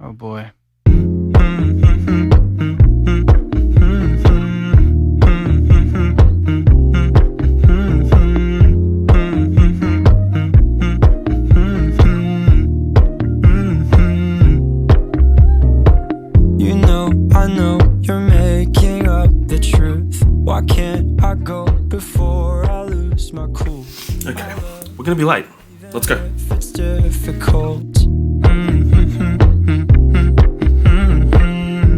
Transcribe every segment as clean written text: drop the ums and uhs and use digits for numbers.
Oh boy. You know, I know you're making up the truth. Why can't I go before I lose my cool? Okay, we're gonna be late. Let's go. If it's difficult.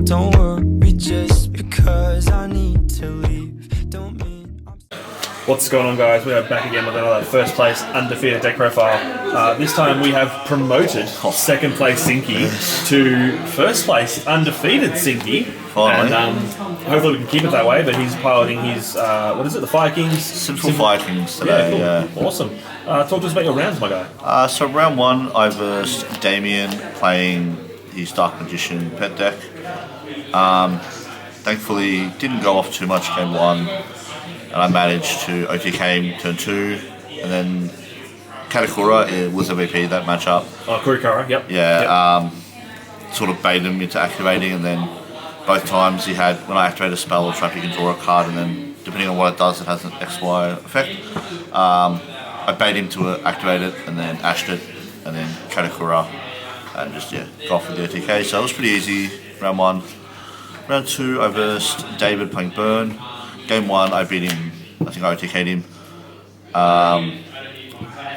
Don't worry, just because I need to leave don't mean I'm... What's going on, guys? We are back again with another first place undefeated deck profile. This time we have promoted second place Sinky to first place undefeated Sinky. Finally. And hopefully we can keep it that way, but he's piloting his, what is it, the Fire Kings? Sinful Fire Kings today, yeah. Cool. Awesome. Talk to us about your rounds, my guy. So round one, I versed Damien playing his Dark Magician pet deck. Thankfully, didn't go off too much game one, and I managed to OTK him turn two, and then Katakura was MVP that matchup. Oh, Kurikara, yep. Yeah, sort of baited him into activating, and then both times he had, when I activate a spell or trap, you can draw a card, and then depending on what it does, it has an XY effect. I baited him to activate it, and then ashed it, and then Katakura, and just, go off with the OTK. So it was pretty easy, round one. Round two, I versed David playing Burn. Game one, I beat him, I think I OTK'd him.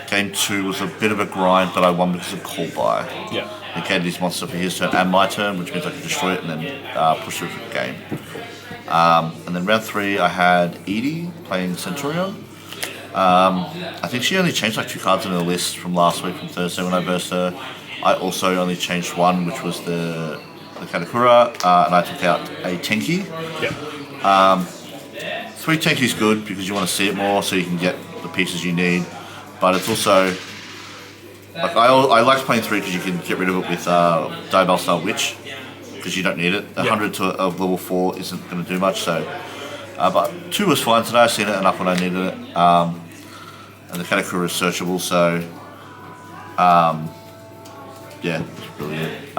Game two was a bit of a grind, but I won because of call by. Yeah. He carried his monster for his turn and my turn, which means I could destroy it and then push through for the game. And then round three, I had Edie playing Centurion. I think she only changed like 2 cards in her list from last week, from Thursday when I versed her. I also only changed one, which was the Katakura, and I took out a Tenki. Yep. 3 Tenki is good because you want to see it more so you can get the pieces you need, but it's also, like I like playing 3 because you can get rid of it with Diabell Star Witch, because you don't need it. 100 to of level 4 isn't going to do much, so but 2 was fine today. I've seen it enough when I needed it, and the Katakura is searchable, so it's brilliant.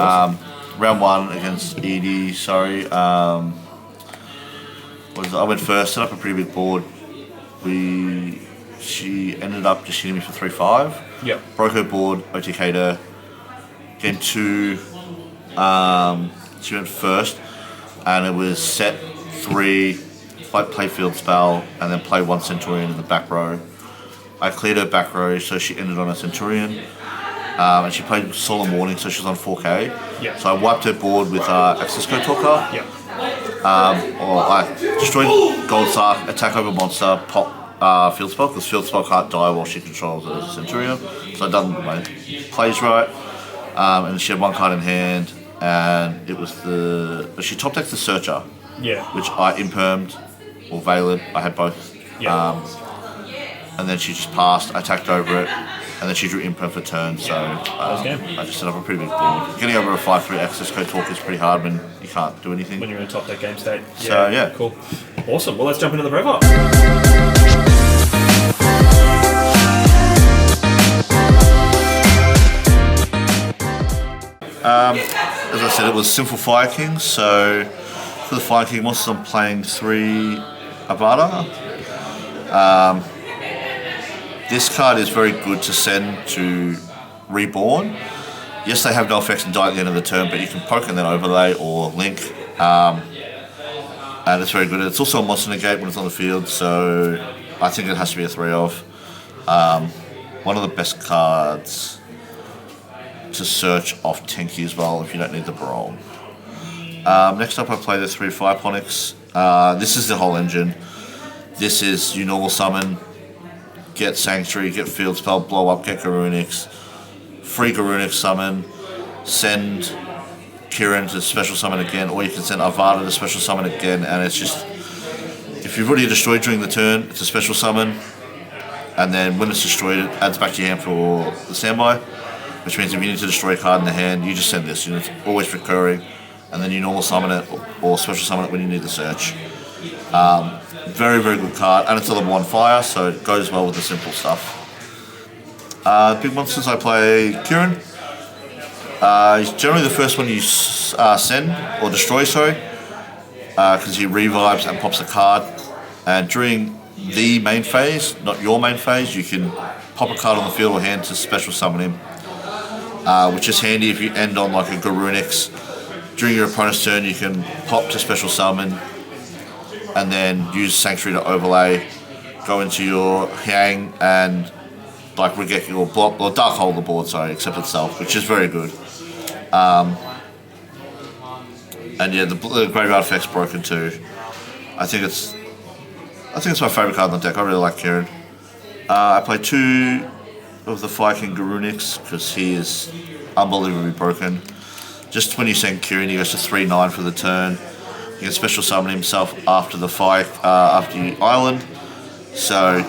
Round one against Edie, I went first, set up a pretty big board. She ended up just hitting me for 3-5. Yep. Broke her board, OTK'd her. Game two, she went first, and it was set 3, play field spell, and then play 1 Centurion in the back row. I cleared her back row, so she ended on a Centurion. And she played Solemn Warning, so she was on 4k. Yep. So I wiped her board with Access Code Talker. Yep. Or I destroyed Gold Sark, attack over monster, pop field spell, because field spell can't die while she controls a Centurion. So I done my plays right, and she had 1 card in hand, and it was she top decked the Searcher, which I impermed or veiled. I had both, and then she just passed. I attacked over it, and then she drew imperm for turn. So I just set up a pretty big board. Getting over a 5-3 Access Code Talk is pretty hard when you can't do anything. When you're in a top deck game state. So Cool. Awesome. Well, let's jump into the rev up. As I said, it was Sinful Fire Kings. So for the Fire King monsters, I'm playing 3 Avada. This card is very good to send to Reborn. Yes, they have no effects and die at the end of the turn, but you can poke and then overlay or link. And it's very good. It's also a monster negate when it's on the field, so I think it has to be a 3 of. One of the best cards to search off Tenki as well if you don't need the Brawl. Next up I play the 3 Fireponics. This is the whole engine. This is you normal summon, get Sanctuary, get Field Spell, blow up, get Garunix, free Garunix summon, send Kirin to special summon again, or you can send Avada to special summon again, and it's just, if you've already destroyed during the turn, it's a special summon, and then when it's destroyed, it adds back to your hand for the standby, which means if you need to destroy a card in the hand, you just send this, it's always recurring, and then you normal summon it, or special summon it when you need the search. Very, very good card, and it's a level 1 fire, so it goes well with the simple stuff. Big monsters, I play Kirin. He's generally the first one you send or destroy, sorry, because he revives and pops a card. And during the main phase, not your main phase, you can pop a card on the field or hand to special summon him, which is handy if you end on like a Garunix. During your opponent's turn, you can pop to special summon, and then use Sanctuary to overlay, go into your hang and like Regeki or block or dark hole the board, sorry, except itself, which is very good. And yeah, the graveyard effect's broken too. I think it's my favourite card in the deck. I really like Kieran. I play 2 of the Fire King Garunix because he is unbelievably broken. Just when you send Kieran, he goes to 3/9 for the turn. You can special summon himself after the after you island. So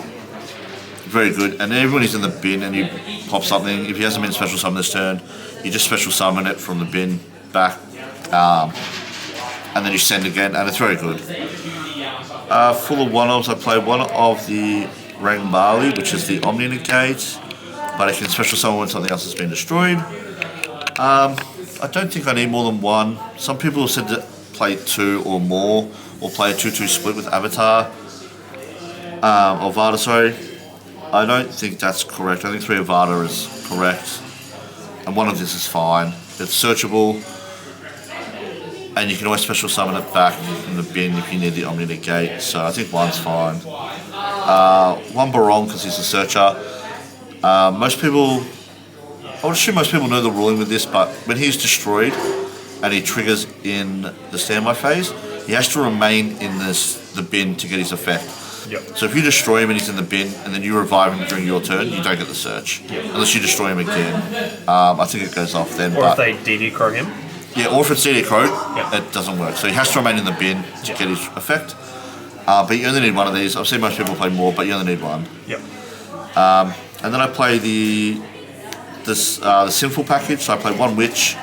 very good. And even when he's in the bin and you pop something, if he hasn't been special summoned this turn, you just special summon it from the bin back, and then you send again, and it's very good. Full of one-offs, I play one of the Rangbali, which is the Omni Negate, but I can special summon when something else has been destroyed. I don't think I need more than one. Some people have said to play 2 or more, or play a 2-2 split with Avatar, or Vada, sorry. I don't think that's correct. I think 3 of Vada is correct, and 1 of this is fine. It's searchable, and you can always special summon it back in the bin if you need the Omni Negate, so I think 1's fine. 1 Barong because he's a searcher. I would assume most people know the ruling with this, but when he's destroyed and he triggers in the standby phase, he has to remain in the bin to get his effect. Yep. So if you destroy him and he's in the bin and then you revive him during your turn, you don't get the search. Yep. Unless you destroy him again. I think it goes off then. Or if they DD Crow him. Yeah, or if it's DD Crow, yep, it doesn't work. So he has to remain in the bin to get his effect. But you only need 1 of these. I've seen most people play more, but you only need 1. Yep. And then I play the Sinful package. So I play 1 Witch,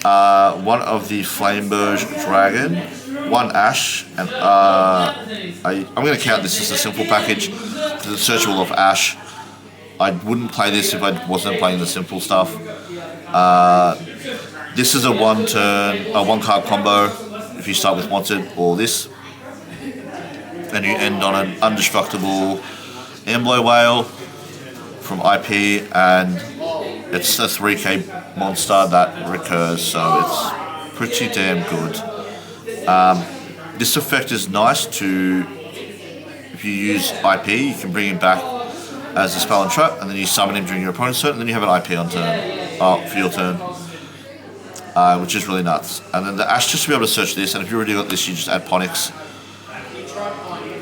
1 of the Flameburge Dragon, 1 Ash, and I'm going to count this as a Sinful package because it's searchable off Ash. I wouldn't play this if I wasn't playing the Sinful stuff. This is a 1 card combo if you start with Wanted or this, and you end on an undestructible Amblo Whale from IP, and it's a 3k monster that recurs, so it's pretty damn good. This effect is nice to, if you use IP, you can bring him back as a spell and trap, and then you summon him during your opponent's turn, and then you have an IP on turn, for your turn, which is really nuts. And then the Ash, just to be able to search this, and if you already got this, you just add Ponyx.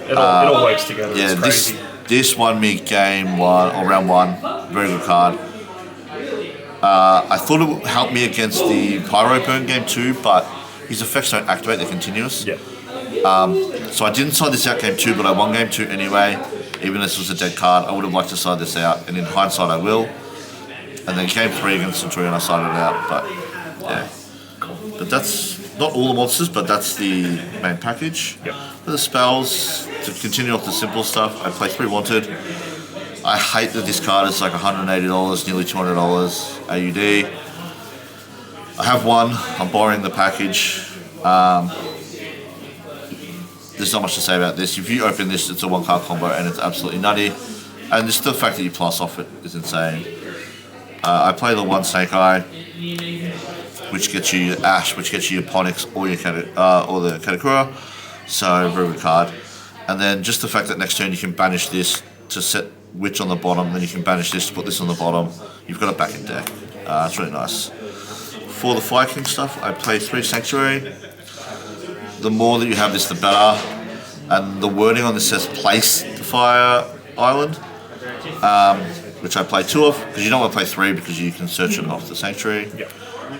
It all works together. Yeah, it's crazy. This won me game 1 or round 1. Very good card. I thought it would help me against the Pyro Burn game 2, but his effects don't activate; they're continuous. Yeah. So I didn't side this out game 2, but I won game 2 anyway. Even if this was a dead card, I would have liked to side this out, and in hindsight, I will. And then game 3 against Centurion, I sided it out, but yeah. But that's not all the monsters, but that's the main package. Yep. For the spells, to continue off the simple stuff, I play 3 Wanted. I hate that this card is like $180, nearly $200 AUD. I have 1. I'm borrowing the package. There's not much to say about this. If you open this, it's a 1 card combo and it's absolutely nutty. And just the fact that you plus off it is insane. I play the 1 Snake Eye, which gets you your Ash, which gets you your Ponyx or your or the Katakura. So very good card. And then just the fact that next turn you can banish this to set Witch on the bottom, then you can banish this to put this on the bottom. You've got it back in deck. It's really nice. For the Fire King stuff, I play 3 Sanctuary. The more that you have this, the better. And the wording on this says place the Fire Island, which I play 2 of, because you don't want to play 3 because you can search it off the Sanctuary. Yep.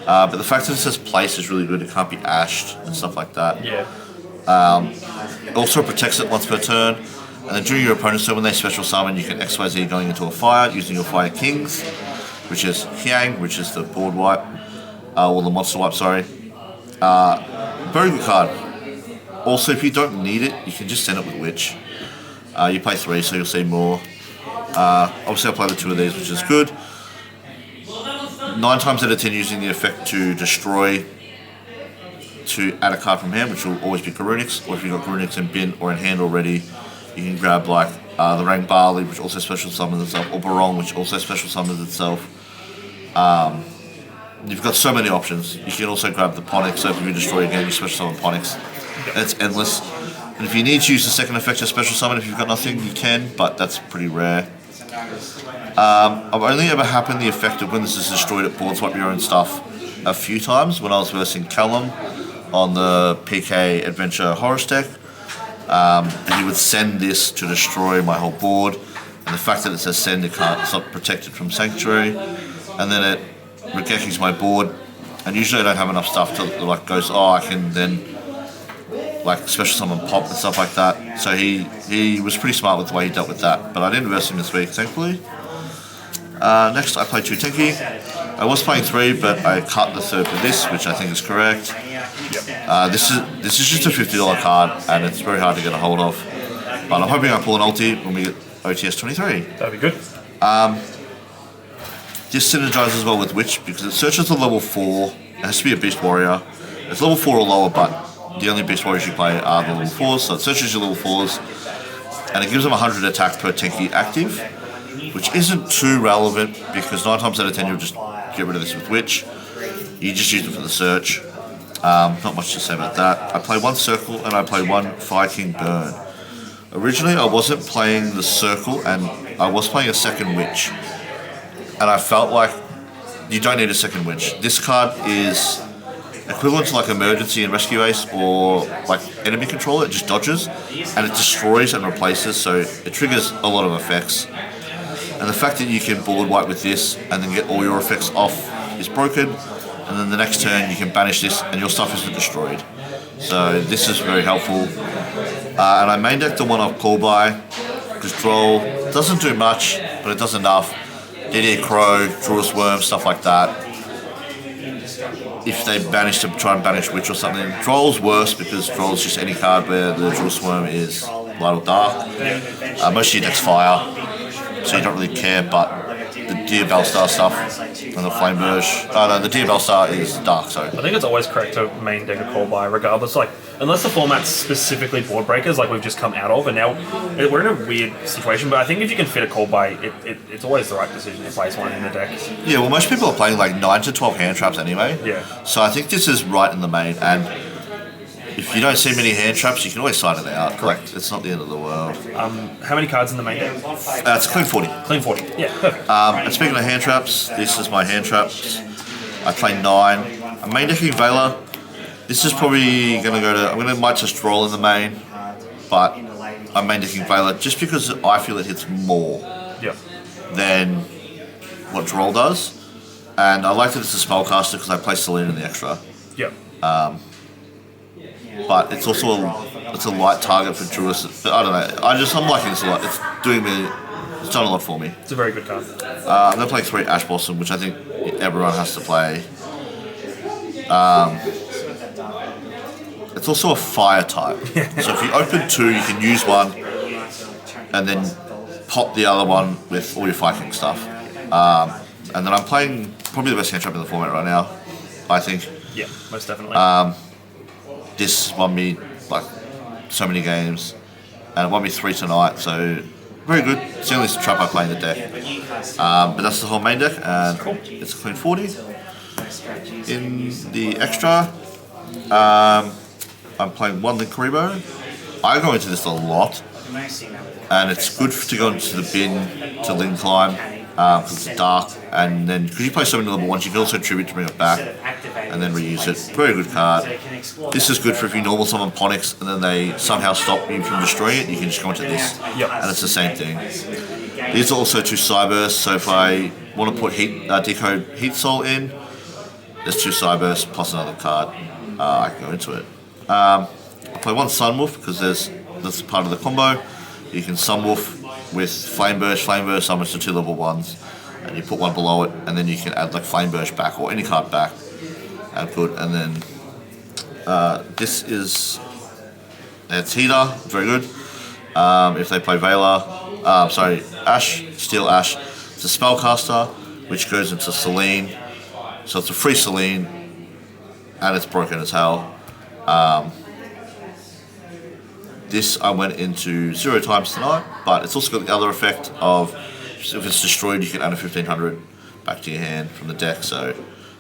But the fact that it says place is really good. It can't be ashed and stuff like that. Yeah. It also protects it once per turn. And then during your opponent's turn, when they special summon, you can XYZ going into a fire using your Fire Kings, which is Hyang, which is the board wipe, or the monster wipe, sorry. Very good card. Also, if you don't need it, you can just send it with Witch. You play 3, so you'll see more. Obviously, I play the 2 of these, which is good. 9 times out of 10 using the effect to destroy to add a card from hand, which will always be Garunix, or if you've got Garunix in bin or in hand already, you can grab like the Rang Barley, which also special summons itself, or Barong, which also special summons itself. You've got so many options. You can also grab the Ponix, so if you destroy again, you special summon Ponix. It's endless. And if you need to use the second effect to special summon, if you've got nothing, you can, but that's pretty rare. I've only ever happened the effect of when this is destroyed at board swipe your own stuff a few times when I was versing Callum on the PK Adventure Horus deck. And he would send this to destroy my whole board, and the fact that it says send, it's not protected from Sanctuary, and then it Regekis my board, and usually I don't have enough stuff to like goes, oh, I can then like special summon pop and stuff like that. So he was pretty smart with the way he dealt with that, but I didn't verse him this week, thankfully. Next I played 2 Tenki. I was playing 3, but I cut the third for this, which I think is correct. This is just a $50 card, and it's very hard to get a hold of. But I'm hoping I pull an ulti when we get OTS 23. That'd be good. This synergizes well with Witch because it searches to level 4. It has to be a Beast Warrior. It's level 4 or lower, but the only Beast Warriors you play are the level 4s, so it searches your level 4s, and it gives them 100 attack per Tenki active, which isn't too relevant because 9 times out of 10 you'll just get rid of this with Witch. You just use it for the search. Not much to say about that. I play 1 Circle and I play 1 Fire King Burn. Originally I wasn't playing the Circle and I was playing a second Witch. And I felt like you don't need a second Witch. This card is equivalent to like Emergency and Rescue Ace or like Enemy Controller. It just dodges and it destroys and replaces, so it triggers a lot of effects. And the fact that you can board wipe with this and then get all your effects off is broken, and then the next turn you can banish this and your stuff isn't destroyed. So this is very helpful. And I main deck the one I've called by, because Droll doesn't do much, but it does enough. DD Crow, Draws Worm, stuff like that. If they manage to try and banish Witch or something. Droll's worse because Droll's just any card where the Draws Worm is light or dark. Most of your deck's fire, so you don't really care, but the Dear Bellstar stuff and the Flame Burge. No, the Dear Bellstar is dark, so. I think it's always correct to main deck a call by regardless, like, unless the format's specifically board breakers like we've just come out of, and now we're in a weird situation, but I think if you can fit a call by, it's always the right decision to place one in the deck. Yeah, well most people are playing like 9 to 12 hand traps anyway. Yeah. So I think this is right in the main, and if you don't see many hand traps, you can always side it out. Correct. It's not the end of the world. How many cards in the main deck? It's clean 40. Clean 40. Yeah, perfect. And speaking of hand traps, this is my hand traps. I play 9. I'm main decking Vela. This is probably going to go to... might just roll in the main, but I'm main decking Vela just because I feel it hits more than what Droll does. And I like that it's a spellcaster because I play Selene in the extra. Yep. But it's also a light target for Druids. I don't know. I'm liking this a lot. It's done a lot for me. It's a very good card. I'm gonna play 3 Ash Blossom, which I think everyone has to play. It's also a fire type. So if you open 2, you can use one and then pop the other one with all your Fire King stuff. And then I'm playing probably the best hand trap in the format right now, I think. Yeah, most definitely. This won me like so many games, and it won me 3 tonight, so very good. It's the only trap I play in the deck. But that's the whole main deck, and it's a clean 40. In the extra, I'm playing 1 Link Karibo. I go into this a lot, and it's good to go into the bin to Link Climb because it's dark, and then because you play so many level 1s, you can also tribute to bring it back and then reuse it. Very good card. This is good for if you normal summon Ponix and then they somehow stop you from destroying it, you can just go into this. And it's the same thing. These are also 2 Cybursts, so if I want to put Decode Heat Soul in, there's 2 Cybursts plus another card. I can go into it. I play 1 Sunwolf because that's part of the combo. You can Sunwolf with Flame Burst summons to 2 level 1s, and you put 1 below it, and then you can add like Flame Burst back or any card back. And good, and then this is it's Heater, very good. If they play Ash, Steel Ash, it's a spellcaster which goes into Selene. So it's a free Celine, and it's broken as hell. This I went into 0 times tonight, but it's also got the other effect of if it's destroyed, you can add a 1500 back to your hand from the deck. So,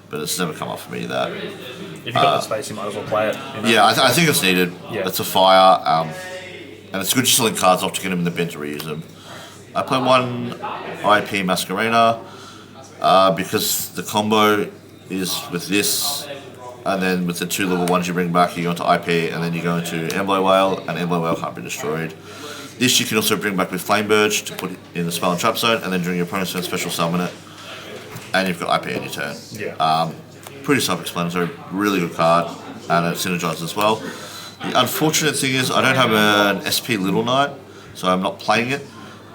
but it's never come up for me that. If you've got the space, you might as well play it. You know? Yeah, I think it's needed. Yeah. It's a fire, and it's good just selling cards off to get them in the bin to reuse them. I played one IP Masquerena because the combo is with this, and then with the 2 level 1s you bring back, you go into IP, and then you go into Emblem Whale, and Emblem Whale can't be destroyed. This you can also bring back with Flame Burge to put in the spell and trap zone, and then during your opponent's turn special summon it, and you've got IP on your turn. Yeah. Pretty self-explanatory, really good card, and it synergizes as well. The unfortunate thing is I don't have an SP Little Knight, so I'm not playing it,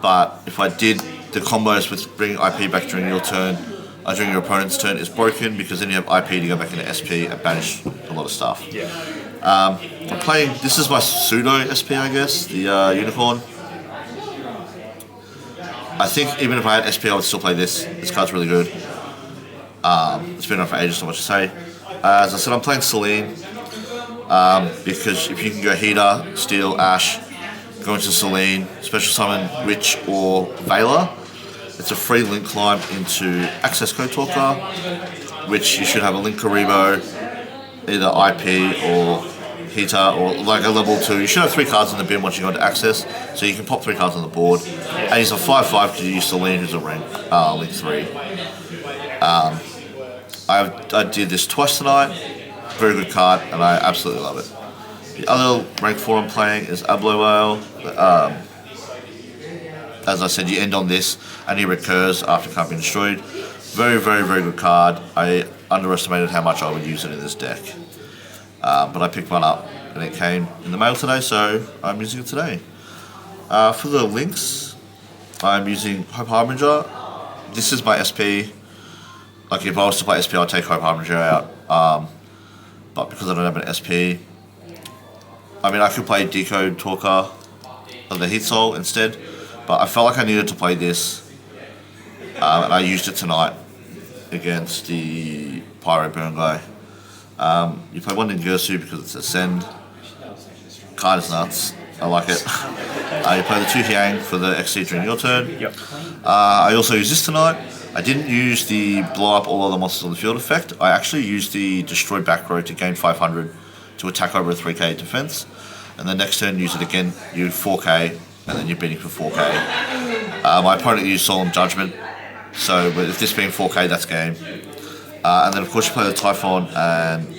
but if I did, the combos with bringing IP back during your turn, during your opponent's turn is broken, because then you have IP to go back into SP and banish a lot of stuff. Yeah. I'm playing, this is my pseudo SP, I guess, the Unicorn. I think even if I had SP, I would still play this. This card's really good. It's been on for ages, so much to say. As I said, I'm playing Celine, because if you can go Heater, Steel, Ash, go into Celine, Special Summon Witch or Veiler, it's a free link climb into Access Code Talker, which you should have a Link Karibo, either IP or Heater, or like a level 2. You should have 3 cards in the bin once you go into Access, so you can pop 3 cards on the board. And he's a 5/5 because you use Celine, who's a Link 3. I did this twice tonight. Very good card, and I absolutely love it. The other rank 4 I'm playing is Ablo Whale. As I said, you end on this, and he recurs after can't be destroyed. Very, very, very good card. I underestimated how much I would use it in this deck. But I picked one up, and it came in the mail today, so I'm using it today. For the links, I'm using Hope Harbinger. This is my SP. Like if I was to play SP, I'd take Hope Harbinger out. But because I don't have an SP, I mean I could play Decode Talker of the Heat Soul instead, but I felt like I needed to play this, and I used it tonight against the Pyro Burn guy. You play one in Gersu because it's a send. Card is nuts. I like it. You play the 2 Hyang for the XC during your turn. Yep. I also used this tonight. I didn't use the blow up all other monsters on the field effect. I actually used the destroy back row to gain 500 to attack over a 3k defense. And the next turn use it again, you 4k, and then you're beating for 4k. My opponent used Solemn Judgment, so with this being 4k, that's game. And then of course you play the Typhon and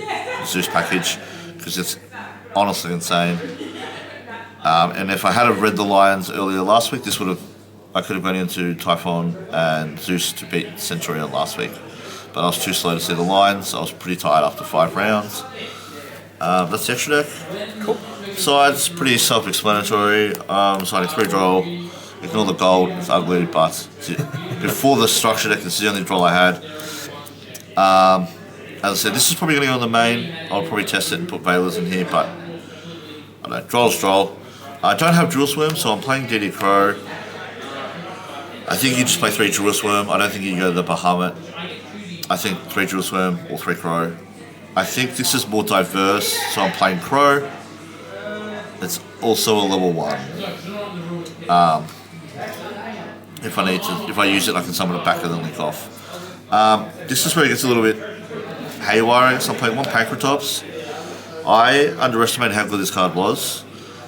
Zeus package, because it's honestly insane. And if I had have read the Lions earlier last week, I could have gone into Typhon and Zeus to beat Centurion last week. But I was too slow to see the lines, so I was pretty tired after 5 rounds. That's the extra deck. Cool. Sides, pretty self-explanatory. Signing 3 draw. Ignore the gold, it's ugly, but before the structure deck, this is the only draw I had. As I said, this is probably going to go on the main. I'll probably test it and put Veilers in here, but I don't know, draw's draw. I don't have Jewel Swarm, so I'm playing DD Crow. I think you just play 3 Jewel Swarm. I don't think you go to the Bahamut. I think 3 Jewel Swarm or 3 Crow. I think this is more diverse, so I'm playing Crow. It's also a level 1. If I use it, I can summon it back and then link off. This is where it gets a little bit haywire. So I'm playing 1 Pancratops. I underestimated how good this card was.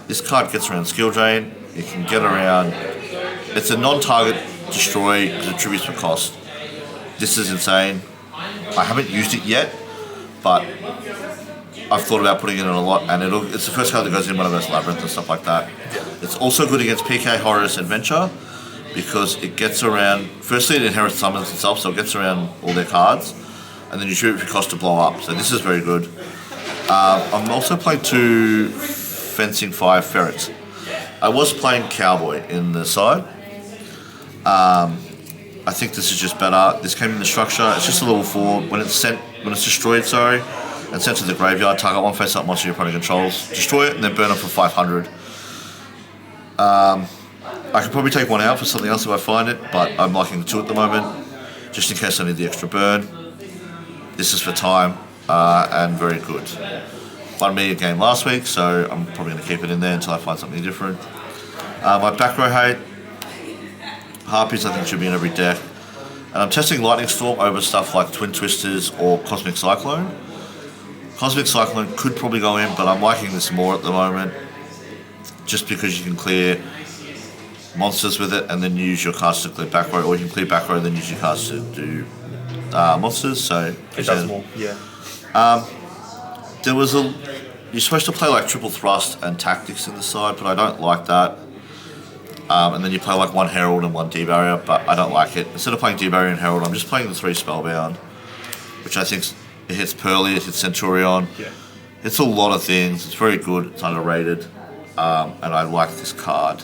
This card gets around skill drain. It can get around. It's a non-target destroy because it tributes per cost. This is insane. I haven't used it yet, but I've thought about putting it in a lot, and it's the first card that goes in one of those labyrinths and stuff like that. It's also good against PK Horus Adventure because it gets around. Firstly, it inherits summons itself, so it gets around all their cards, and then you shoot it for cost to blow up. So this is very good. I'm also playing 2 Fencing 5 Ferrets. I was playing Cowboy in the side. I think this is just better. This came in the structure. It's just a level 4. When it's destroyed, and sent to the graveyard, target 1 face-up monster your opponent controls, destroy it, and then burn it for 500. I could probably take 1 out for something else if I find it, but I'm liking the 2 at the moment, just in case I need the extra burn. this is for time and very good. Won me a game last week, so I'm probably going to keep it in there until I find something different. My back row hate, Harpies I think should be in every deck. And I'm testing Lightning Storm over stuff like Twin Twisters or Cosmic Cyclone. Cosmic Cyclone could probably go in, but I'm liking this more at the moment. Just because you can clear monsters with it and then use your cards to clear back row, or you can clear back row and then use your cards to do monsters. So it does more, yeah. You're supposed to play like Triple Thrust and Tactics in the side, but I don't like that. And then you play like 1 Herald and 1 D-Barrier, but I don't like it. Instead of playing D-Barrier and Herald, I'm just playing the 3 Spellbound, which I think it hits Pearly, it hits Centurion. Yeah. It's a lot of things. It's very good. It's underrated. And I like this card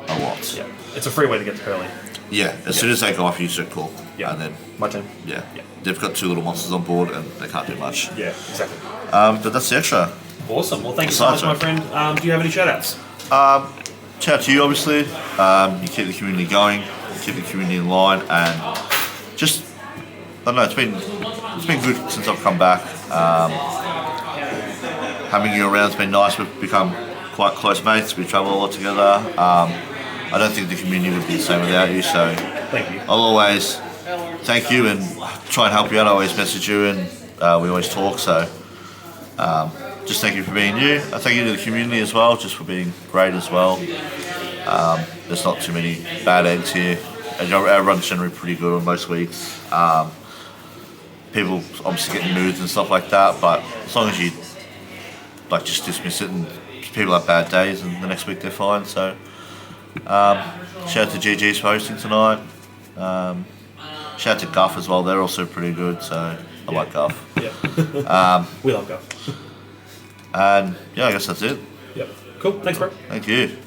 a lot. Yeah. It's a free way to get to Pearly. Yeah, as soon as they go off, you set cool. Yeah. And then, my turn. yeah. They've got 2 little monsters on board and they can't do much. Yeah, exactly. But that's the extra. Awesome. Well, thank you so much, my friend. Do you have any shout-outs? Shout out to you, obviously. You keep the community going, keep the community in line, and just, I don't know, it's been good since I've come back. Having you around's been nice. We've become quite close mates. We travel a lot together. I don't think the community would be the same without you, so Thank you. I'll always thank you and try and help you out. I always message you and we always talk, so just thank you for being you. I thank you to the community as well, just for being great as well. There's not too many bad eggs here. And everyone's generally pretty good on most weeks. People obviously get moods and stuff like that, but as long as you like just dismiss it, and people have bad days and the next week they're fine. So shout out to GG's for hosting tonight. Shout out to Guff as well, they're also pretty good, so I like Guff. Yeah. We love Guff. And yeah, I guess that's it. Yep. Cool. Thanks, bro. Thank you.